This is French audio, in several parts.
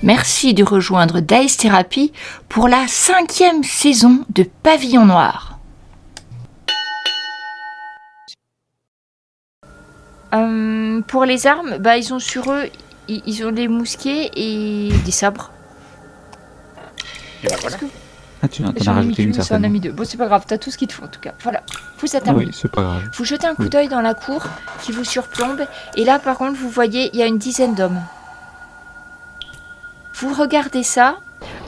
Merci de rejoindre Dice Therapy pour la 5e saison de Pavillon Noir. Pour les armes, ils ont sur eux, ils ont des mousquets et des sabres. Et ben voilà. Tu en as rajouté une certaine. Ça en a mis 2. Bon, c'est pas grave, t'as tout ce qu'il te faut en tout cas. Voilà, vous êtes armés. Oui, c'est pas grave. Vous jetez un coup d'œil dans la cour qui vous surplombe, et là par contre vous voyez, il y a une dizaine d'hommes. Vous regardez ça.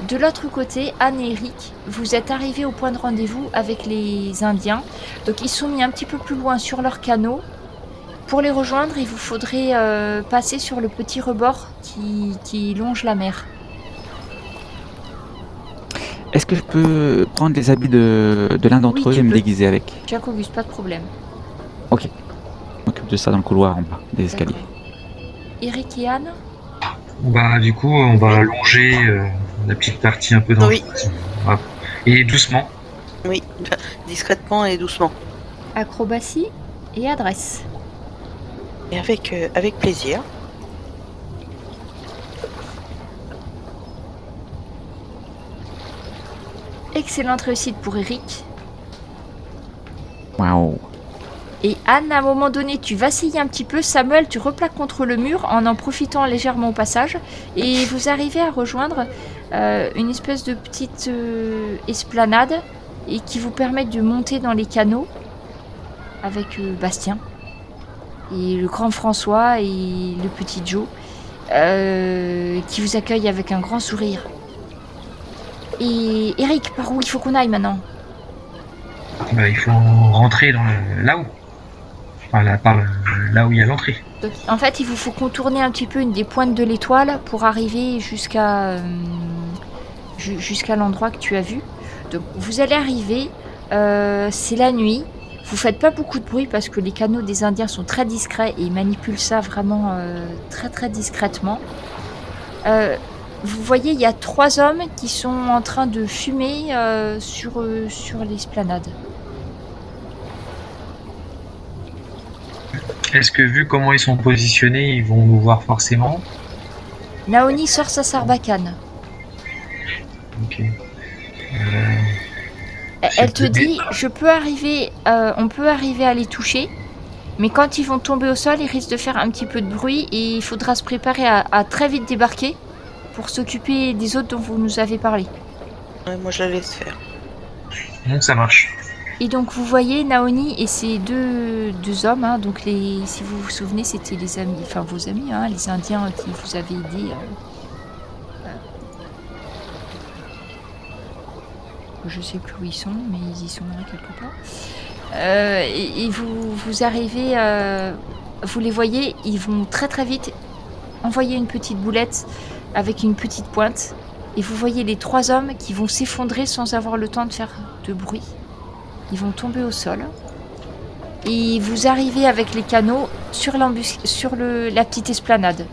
De l'autre côté, Anne et Eric, vous êtes arrivés au point de rendez-vous avec les Indiens. Donc ils sont mis un petit peu plus loin sur leur canot. Pour les rejoindre, il vous faudrait passer sur le petit rebord qui longe la mer. Est-ce que je peux prendre les habits de l'un d'entre eux et me déguiser avec? Jack Auguste, pas de problème. Ok. Je m'occupe de ça dans le couloir en bas des escaliers. Eric et Anne? Du coup, on va longer la petite partie un peu dans Oui. Voilà. Et doucement. Oui, discrètement et doucement. Acrobatie et adresse. Et avec plaisir. Excellente réussite pour Eric. Waouh. Et Anne, à un moment donné, tu vacilles un petit peu. Samuel, tu replaques contre le mur en profitant légèrement au passage. Et vous arrivez à rejoindre une espèce de petite esplanade et qui vous permet de monter dans les canaux avec Bastien et le grand François et le petit Joe qui vous accueillent avec un grand sourire. Et Eric, par où il faut qu'on aille maintenant? Il faut rentrer dans là-haut. Là où il y a l'entrée. Donc, en fait, il vous faut contourner un petit peu une des pointes de l'étoile pour arriver jusqu'à l'endroit que tu as vu. Donc, vous allez arriver, c'est la nuit. Vous faites pas beaucoup de bruit parce que les canots des Indiens sont très discrets et ils manipulent ça vraiment très très discrètement. Vous voyez, il y a 3 hommes qui sont en train de fumer sur l'esplanade. Est-ce que vu comment ils sont positionnés, ils vont nous voir forcément? Naoni sort sa sarbacane. Ok. Elle te dit, on peut arriver à les toucher, mais quand ils vont tomber au sol, ils risquent de faire un petit peu de bruit et il faudra se préparer à très vite débarquer pour s'occuper des autres dont vous nous avez parlé. Ouais, moi je la laisse faire. Donc ça marche. Et donc vous voyez Naoni et ces deux hommes, hein, donc si vous vous souvenez, c'était les amis, enfin vos amis, hein, les Indiens qui vous avaient aidé. Je sais plus où ils sont, mais ils y sont là quelque part. Et vous arrivez, vous les voyez, ils vont très très vite envoyer une petite boulette avec une petite pointe. Et vous voyez les 3 hommes qui vont s'effondrer sans avoir le temps de faire de bruit. Ils vont tomber au sol. Et vous arrivez avec les canots sur la petite esplanade.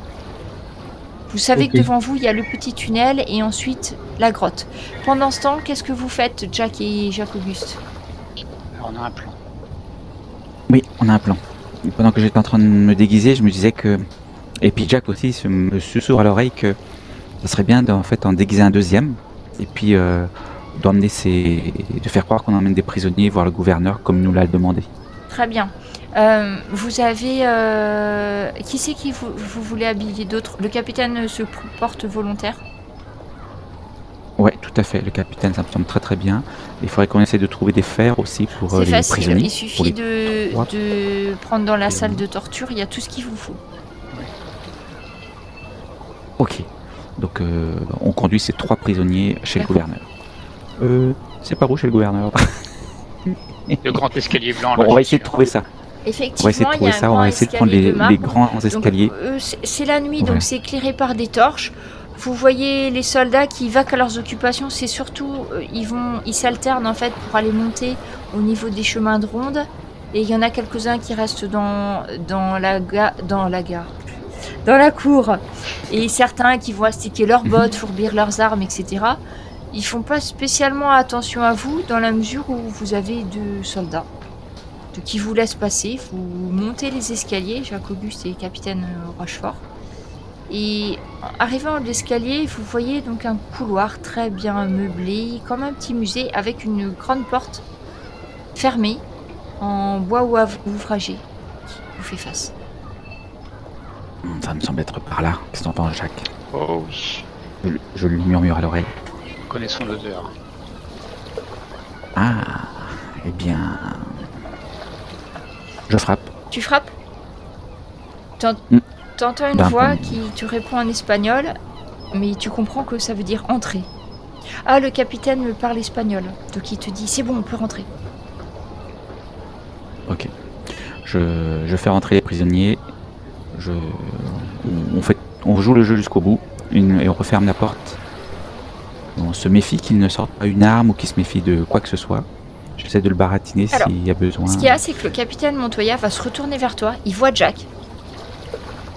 Vous savez que devant vous, il y a le petit tunnel et ensuite la grotte. Pendant ce temps, qu'est-ce que vous faites, Jack et Jacques-Auguste? On a un plan. Oui, on a un plan. Pendant que j'étais en train de me déguiser, je me disais que... Et puis Jack aussi me susurre à l'oreille que ça serait bien en déguiser un deuxième. Et puis de faire croire qu'on emmène des prisonniers voir le gouverneur comme nous l'a demandé. Très bien. Vous avez... qui c'est qui vous voulez habiller d'autres? Le capitaine se porte volontaire? Ouais, tout à fait. Le capitaine, ça me semble très très bien. Il faudrait qu'on essaie de trouver des fers aussi pour les facile. prisonniers. Il suffit de prendre dans la salle de torture, il y a tout ce qu'il vous faut. Ok. Donc on conduit ces 3 prisonniers chez le gouverneur. C'est par où chez le gouverneur? Le grand escalier blanc. Bon, on va essayer de trouver ça. Effectivement, on va essayer de prendre les grands escaliers. Donc, c'est la nuit, donc c'est éclairé par des torches. Vous voyez les soldats qui vaquent à leurs occupations, c'est surtout, ils s'alternent en fait pour aller monter au niveau des chemins de ronde. Et il y en a quelques-uns qui restent dans la cour. Et certains qui vont astiquer leurs bottes, fourbir leurs armes, etc. Ils font pas spécialement attention à vous dans la mesure où vous avez 2 soldats qui vous laissent passer. Vous montez les escaliers, Jacques Auguste et capitaine Rochefort. Et arrivant à l'escalier, vous voyez donc un couloir très bien meublé, comme un petit musée, avec une grande porte fermée en bois ouvragé qui vous fait face. Ça me semble être par là. Qu'est-ce que t'en penses, Jacques? Oh oui, Je lui murmure à l'oreille. connaissons l'odeur. Ah, eh bien... Je frappe. Tu frappes? T'entends une D'un voix point. qui te répond en espagnol, mais tu comprends que ça veut dire entrer. Ah, le capitaine me parle espagnol, donc il te dit c'est bon, on peut rentrer. Ok. Je fais rentrer les prisonniers. On joue le jeu jusqu'au bout et on referme la porte. On se méfie qu'il ne sorte pas une arme ou qu'il se méfie de quoi que ce soit. J'essaie de le baratiner Alors, s'il y a besoin. Ce qu'il y a, c'est que le capitaine Montoya va se retourner vers toi, il voit Jack.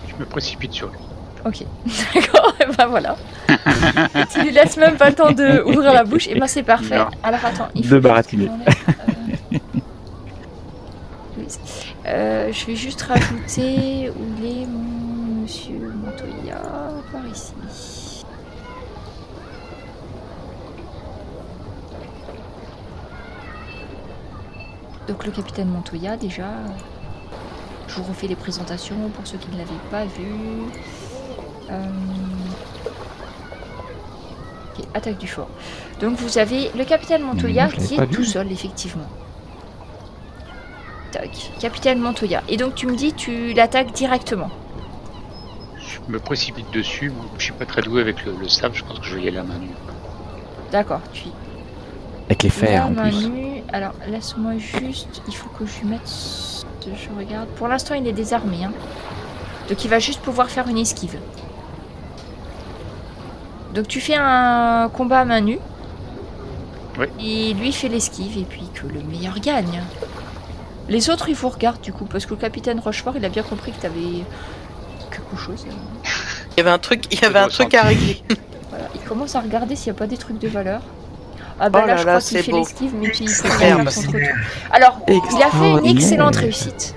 Je me précipite sur lui. Ok, d'accord, et ben voilà. Et tu lui laisses même pas le temps d'ouvrir la bouche, et ben c'est parfait. Non. Alors attends, il De faut que baratiner. j'enlève, Louise. Je vais juste rajouter où il est mon monsieur Montoya, par ici. Donc le capitaine Montoya déjà. Je vous refais les présentations pour ceux qui ne l'avaient pas vu. Ok, attaque du fort. Donc vous avez le capitaine Montoya je l'avais qui pas est vu. tout seul effectivement. Tac, capitaine Montoya. Et donc tu me dis tu l'attaques directement. Je me précipite dessus. Moi, je suis pas très doué avec le sabre. Je pense que je vais y aller à main nue. D'accord, tu Avec les fers la en main plus. nue. Alors laisse-moi juste, il faut que je lui mette. Je regarde. Pour l'instant il est désarmé. Hein. Donc il va juste pouvoir faire une esquive. Donc tu fais un combat à main nue. Oui. Et lui fait l'esquive et puis que le meilleur gagne. Les autres ils vous regardent du coup parce que le capitaine Rochefort il a bien compris que t'avais quelque chose. Il y avait un truc à régler. Voilà. Il commence à regarder s'il n'y a pas des trucs de valeur. Ah bah Oh là, là je là, crois qu'il c'est fait beau. l'esquive mais qu'il peut Superbe. rien faire contre toi. Alors, il a fait une Extraordinaire. excellente réussite.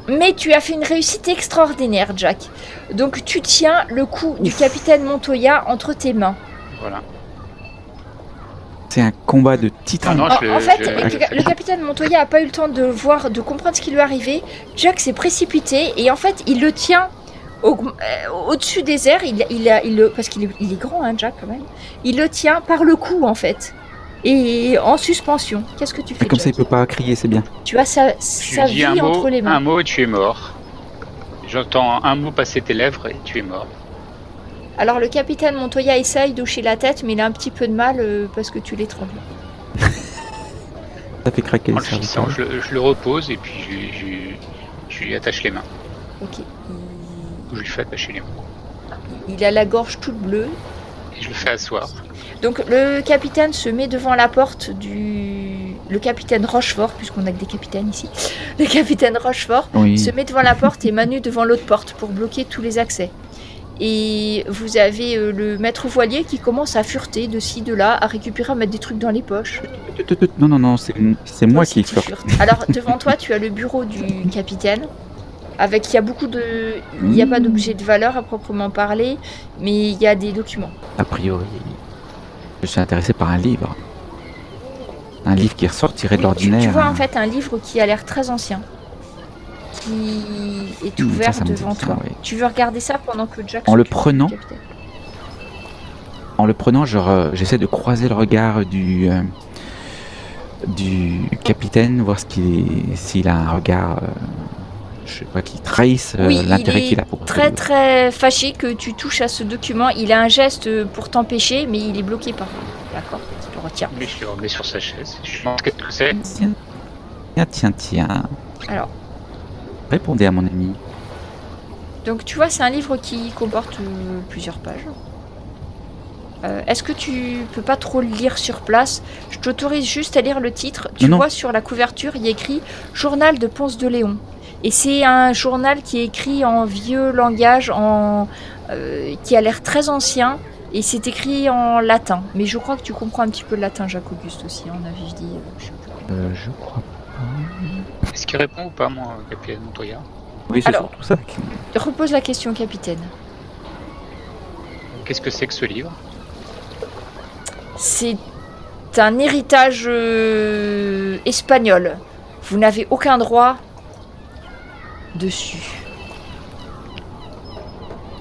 Mais tu as fait une réussite extraordinaire, Jack. Donc tu tiens le coup du capitaine Montoya entre tes mains. Voilà. C'est un combat de titan. Ah non, En fait, je- le capitaine Montoya n'a pas eu le temps de comprendre ce qui lui arrivait. Jack s'est précipité et en fait, il le tient au-dessus des airs. Parce qu'il est grand, hein, Jack, quand même. Il le tient par le cou, en fait. Et en suspension. Qu'est-ce que tu fais, Et comme ça, il Jack? peut pas crier, c'est bien. Tu as sa Je lui dis vie entre les mains. un mot et tu es mort. J'entends un mot passer tes lèvres et tu es mort. Alors le capitaine Montoya essaye d'hocher la tête, mais il a un petit peu de mal parce que tu l'étrangles. Ça fait craquer En le le fixant, cerveau. je le repose et puis je lui attache les mains. Ok. Je lui fais attacher les mains. Il a la gorge toute bleue. Et je le fais asseoir. Donc le capitaine se met devant la porte du... Le capitaine Rochefort, puisqu'on a que des capitaines ici. Le capitaine Rochefort Oui. se met devant la porte et Manu devant l'autre porte pour bloquer tous les accès. Et vous avez le maître voilier qui commence à fureter de ci, de là, à récupérer, à mettre des trucs dans les poches. Non, c'est moi Toi aussi, qui tu flirte. furtes. Alors devant toi, tu as le bureau du capitaine. Avec, il y a beaucoup de... Il n'y a pas d'objet de valeur à proprement parler, mais il y a des documents. A priori, je suis intéressé par un livre. Un livre qui ressort tiré de l'ordinaire. Tu vois en fait un livre qui a l'air très ancien, qui est ouvert ça me dit devant ça, toi. oui. Tu veux regarder ça pendant que Jack En le s'occupe du prenant, capitaine. En le prenant, j'essaie de croiser le regard du capitaine, voir s'il a un regard, je sais pas, qui trahisse Oui, l'intérêt il qu'il a est pour très très fâché que tu touches à ce document. Il a un geste pour t'empêcher, mais il est bloqué par lui. D'accord, tu le retiens. Mais je le remets sur sa chaise. Je lui demande qu'est-ce que c'est. Tiens. Alors, Répondez à mon ami. donc tu vois, c'est un livre qui comporte plusieurs pages. Est-ce que tu peux pas trop le lire sur place? Je t'autorise juste à lire le titre. Tu Non. vois sur la couverture, il y a écrit Journal de Ponce de Léon. Et c'est un journal qui est écrit en vieux langage, qui a l'air très ancien. Et c'est écrit en latin. Mais je crois que tu comprends un petit peu le latin, Jacques Auguste aussi. On avait dit. Je sais plus. Je crois pas. Est-ce qu'il répond ou pas, mon capitaine Montoya? Oui, c'est Alors. surtout ça. Repose la question, capitaine. Qu'est-ce que c'est que ce livre? C'est un héritage espagnol. Vous n'avez aucun droit dessus.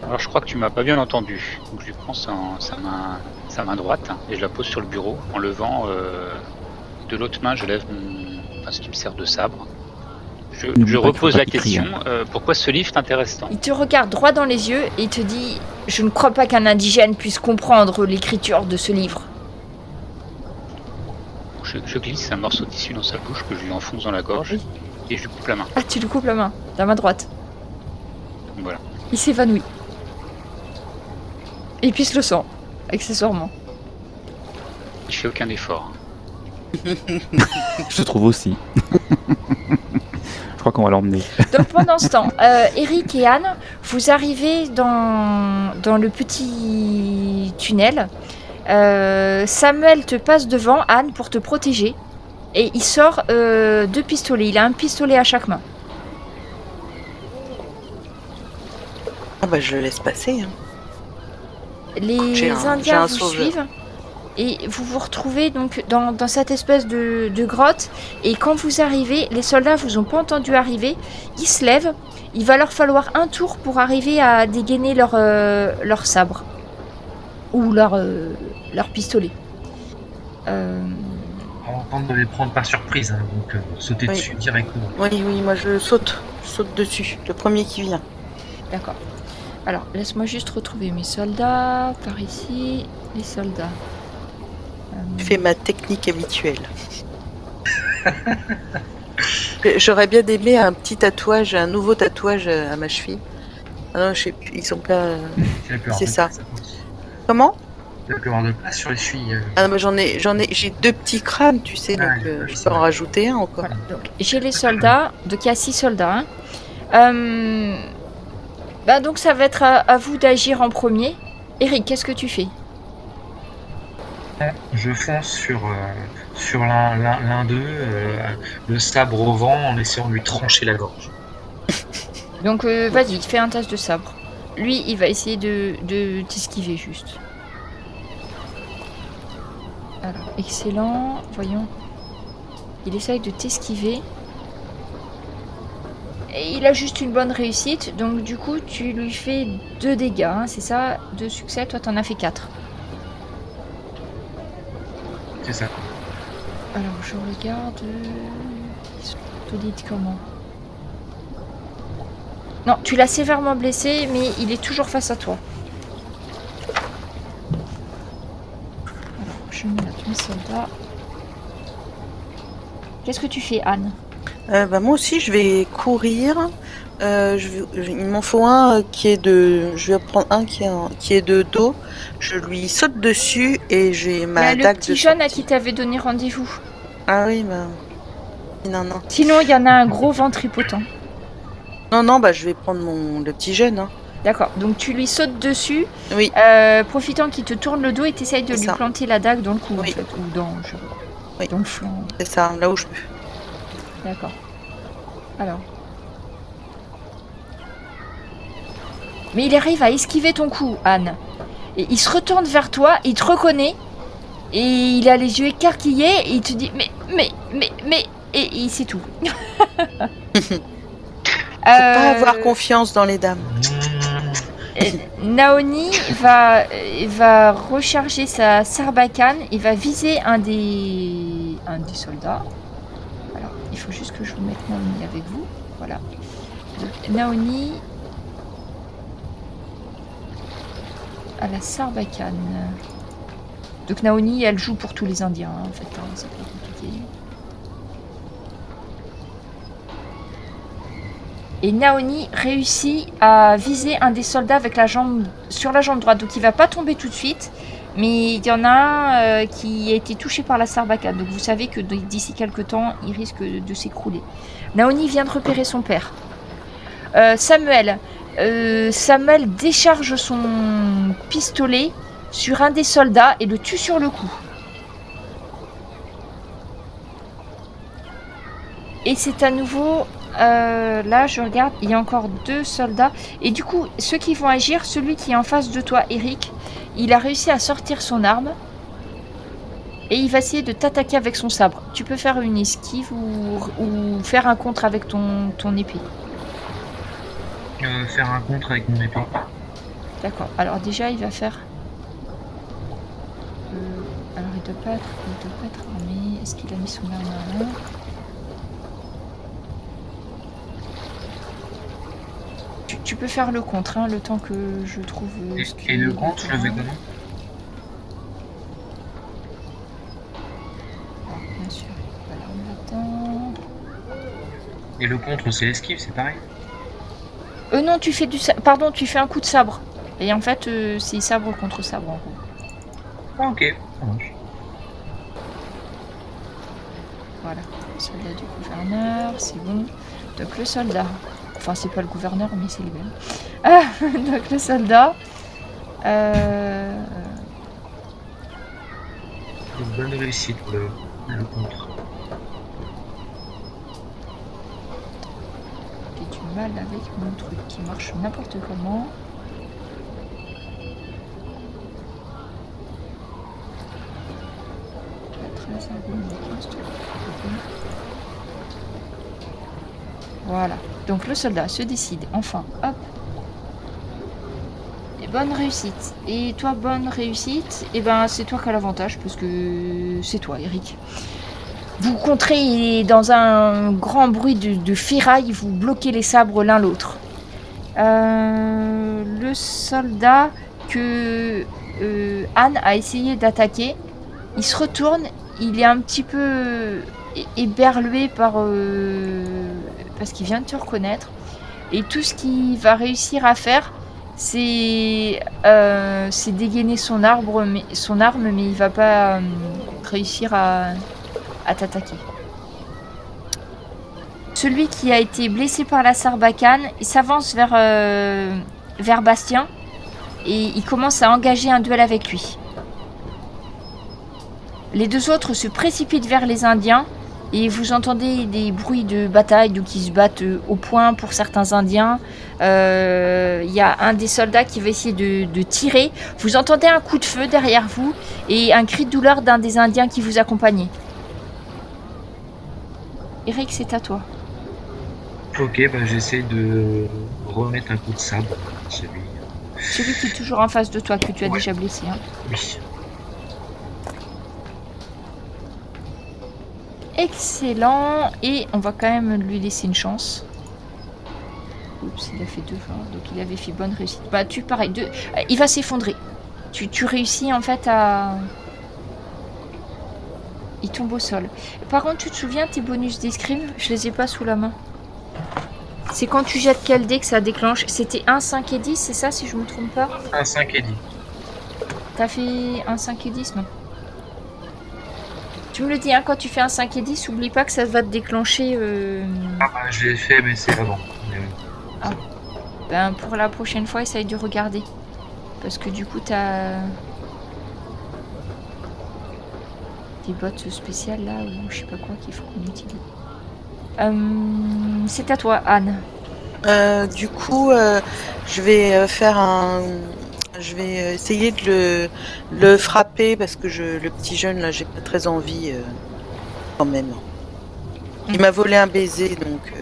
Alors je crois que tu m'as pas bien entendu. Donc je lui prends sa main droite et je la pose sur le bureau en levant de l'autre main, je lève ce qui me sert de sabre. Je repose la question, pourquoi ce livre t'intéresse tant? Il te regarde droit dans les yeux et il te dit « Je ne crois pas qu'un indigène puisse comprendre l'écriture de ce livre. » Je glisse un morceau de tissu dans sa bouche que je lui enfonce dans la gorge Oui. et je lui coupe la main. Ah, tu lui coupes la main, la main droite. Donc voilà. Il s'évanouit. Et il pisse le sang, accessoirement. Je fais aucun effort. Je trouve aussi. Je crois qu'on va l'emmener. Donc pendant ce temps, Eric et Anne, vous arrivez dans le petit tunnel. Samuel te passe devant, Anne, pour te protéger. Et il sort 2 pistolets. Il a un pistolet à chaque main. Ah bah je le laisse passer. Hein. Les J'ai Indiens un vous sauveur. suivent. Et vous vous retrouvez donc dans cette espèce de grotte. Et quand vous arrivez, les soldats vous ont pas entendu arriver. Ils se lèvent. Il va leur falloir un tour pour arriver à dégainer leur sabre. Ou leur pistolet. On tente de les prendre par surprise, hein, donc sauter Oui. dessus directement. Oui, moi je saute dessus, le premier qui vient. D'accord. Alors, laisse-moi juste retrouver mes soldats. Par ici, les soldats. Je fais ma technique habituelle. J'aurais bien aimé un petit tatouage, un nouveau tatouage à ma cheville. Ah non, je sais plus, ils sont pas... Il y a plus C'est de ça. place, aussi. Comment? Il y a plus de place sur les chevilles. Ah non, mais j'ai 2 petits crânes, tu sais, Ah, donc oui, je c'est peux en vrai. rajouter un encore. Voilà. Donc, j'ai les soldats. Donc, il y a 6 soldats. Hein. Donc, ça va être à vous d'agir en premier. Eric, qu'est-ce que tu fais? Je fonce sur l'un d'eux, le sabre au vent, en essayant de lui trancher la gorge. Donc, vas-y, fais un test de sabre. Lui, il va essayer de t'esquiver juste. Alors, excellent. Voyons. Il essaye de t'esquiver. Et il a juste une bonne réussite. Donc, du coup, tu lui fais 2 dégâts. Hein, c'est ça, 2 succès. Toi, t'en as fait 4. C'est ça. Alors, je regarde... Ils sont dites comment? Non, tu l'as sévèrement blessé, mais il est toujours face à toi. Alors, je note mes soldats. Qu'est-ce que tu fais, Anne? Moi aussi, je vais courir. Il m'en faut un qui est de... Je vais prendre un qui est de dos. Je lui saute dessus et j'ai Il y ma a le dague petit de jeune à sortie. qui t'avais donné rendez-vous. Ah oui, Non. Sinon, il y en a un gros ventripotent. Non, je vais prendre le petit jeune. Hein. D'accord, donc tu lui sautes dessus, Oui, profitant qu'il te tourne le dos et t'essayes de C'est lui ça. planter la dague dans le cou, Oui. en fait, ou Oui. dans le flanc. c'est ça, là où je peux. D'accord. Alors. Mais il arrive à esquiver ton coup, Anne. Et il se retourne vers toi, il te reconnaît, et il a les yeux écarquillés, et il te dit et c'est tout. Faut pas avoir confiance dans les dames. Naoni va recharger sa sarbacane et va viser un des soldats. Alors, il faut juste que je vous mette Naoni avec vous. Voilà. Donc, Naoni à la sarbacane. Donc Naoni, elle joue pour tous les Indiens, hein, en fait. Hein, c'est pas compliqué. Et Naoni réussit à viser un des soldats avec sur la jambe droite. Donc il va pas tomber tout de suite, mais il y en a un qui a été touché par la sarbacane. Donc vous savez que d'ici quelques temps, il risque de s'écrouler. Naoni vient de repérer son père. Samuel décharge son pistolet sur un des soldats et le tue sur le coup. Et c'est à nouveau là, je regarde, il y a encore 2 soldats. Et du coup, ceux qui vont agir, celui qui est en face de toi, Eric, il a réussi à sortir son arme. Et il va essayer de t'attaquer avec son sabre. Tu peux faire une esquive ou faire un contre avec ton épée. Faire un contre avec mon épée. D'accord. Alors déjà, il va faire... alors, il doit pas être armé. Est-ce qu'il a mis son arme à main? Tu peux faire le contre, hein, le temps que je trouve... Et le contre, je le fais comment? Alors, bien sûr, voilà, on attend... Et le contre, c'est l'esquive, c'est pareil? Non, tu fais pardon, tu fais un coup de sabre. Et en fait, c'est sabre contre sabre, en gros. Ah, ok, ça marche. Voilà, soldat du gouverneur, c'est bon. Donc le soldat, enfin c'est pas le gouverneur mais c'est lui-même. Ah, donc le soldat. Une bonne réussite pour le contre. J'ai du mal avec mon truc qui marche n'importe comment. Voilà, donc le soldat se décide, enfin, hop. Et bonne réussite. Et toi, bonne réussite, et ben c'est toi qui as l'avantage, parce que c'est toi, Eric. Vous contrez dans un grand bruit de ferraille, vous bloquez les sabres l'un l'autre. Le soldat que Anne a essayé d'attaquer, il se retourne, il est un petit peu éberlué parce qu'il vient de te reconnaître. Et tout ce qu'il va réussir à faire, c'est dégainer son arme, mais il va pas réussir à t'attaquer. Celui qui a été blessé par la sarbacane, il s'avance vers Bastien et il commence à engager un duel avec lui. Les 2 autres se précipitent vers les Indiens et vous entendez des bruits de bataille, donc ils se battent au poing pour certains Indiens. Il y a un des soldats qui va essayer de tirer. Vous entendez un coup de feu derrière vous et un cri de douleur d'un des Indiens qui vous accompagnait. Eric, c'est à toi. Ok, bah j'essaie de remettre un coup de sabre. Celui qui est toujours en face de toi, que tu as déjà blessé. Hein. Oui. Excellent. Et on va quand même lui laisser une chance. Oups, il a fait 2 fois. Donc il avait fait bonne réussite. Bah tu pareil. Il va s'effondrer. Tu réussis en fait à... Il tombe au sol. Par contre, tu te souviens tes bonus d'escrime? Je les ai pas sous la main. C'est quand tu jettes quel dé que ça déclenche? C'était 1, 5 et 10, c'est ça si je me trompe pas? 1, 5 et 10. T'as fait 1, 5 et 10, non? Tu me le dis, hein, quand tu fais un 5 et 10, oublie pas que ça va te déclencher... Ah bah je l'ai fait, mais c'est avant. Ah. Ben, pour la prochaine fois, essaye de regarder. Parce que du coup, t'as... des bottes spéciales là, ou je sais pas quoi qu'il faut qu'on utilise. C'est à toi, Anne. Du coup, je vais je vais essayer de le frapper parce que le petit jeune là, j'ai pas très envie quand même. Il m'a volé un baiser, donc.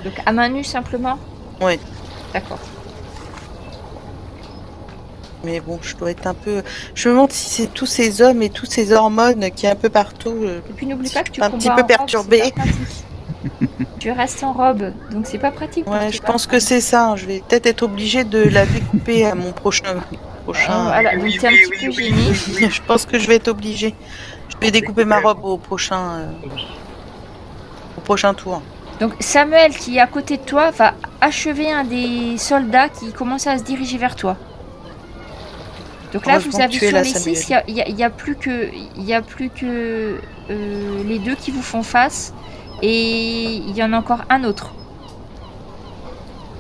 Donc à main nue simplement. Ouais. D'accord. Mais bon, je dois être un peu. Je me demande si c'est tous ces hommes et tous ces hormones qui est un peu partout. Et puis n'oublie pas que tu un petit peu perturbé. Tu restes en robe, donc c'est pas pratique. Ouais, je pense que c'est ça. Je vais peut-être être obligée de la découper à mon prochain. Voilà, donc t'es un petit peu gêné. Je pense que je vais être obligée. Je vais découper ma robe au prochain tour. Donc Samuel, qui est à côté de toi, va achever un des soldats qui commence à se diriger vers toi. Donc là, vous avez sur les 6, il y a plus que les 2 qui vous font face. Et il y en a encore un autre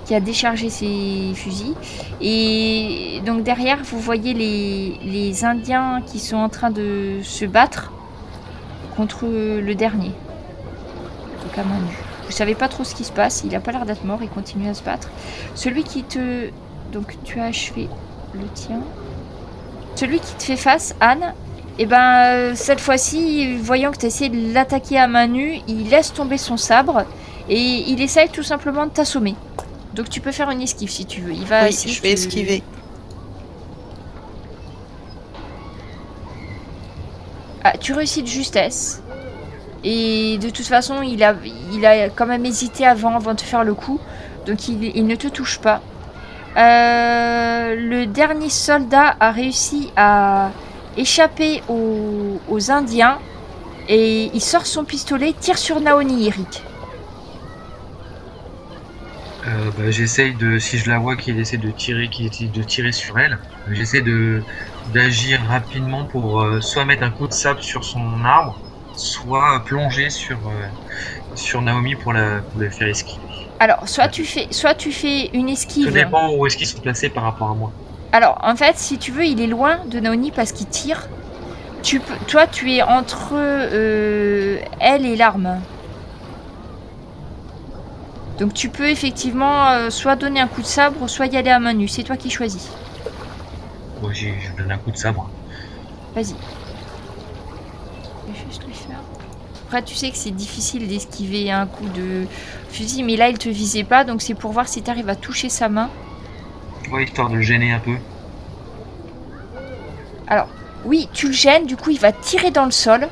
qui a déchargé ses fusils. Et donc derrière, vous voyez les Indiens qui sont en train de se battre contre le dernier. Donc à main nue. Vous savez pas trop ce qui se passe. Il a pas l'air d'être mort. Il continue à se battre. Celui qui te... Donc, tu as achevé le tien. Celui qui te fait face, Anne, et ben, cette fois-ci, voyant que tu essaies de l'attaquer à main nue, il laisse tomber son sabre et il essaye tout simplement de t'assommer. Donc, tu peux faire une esquive si tu veux. Il va Oui, essayer je vais esquiver. Ah, tu réussis de justesse. Et de toute façon, il a quand même hésité avant de faire le coup. Donc il ne te touche pas. Le dernier soldat a réussi à échapper aux Indiens. Et il sort son pistolet, tire sur Naoni, Eric. J'essaye de, si je la vois qu'il essaie de tirer sur elle, j'essaie d'agir rapidement pour soit mettre un coup de sabre sur son arbre, soit plonger sur Naomi pour le faire esquiver. Alors, soit tu fais une esquive. Ça dépend où est-ce qu'ils sont placés par rapport à moi. Alors, en fait, si tu veux, il est loin de Naoni parce qu'il tire. Toi, tu es entre elle et l'arme. Donc tu peux effectivement soit donner un coup de sabre, soit y aller à main nue. C'est toi qui choisis. Moi, je donne un coup de sabre. Vas-y. Je vais juste lui faire. Après, tu sais que c'est difficile d'esquiver un coup de fusil, mais là, il te visait pas, donc c'est pour voir si tu arrives à toucher sa main. Ouais, histoire de le gêner un peu. Alors, oui, tu le gênes, du coup, il va tirer dans le sol.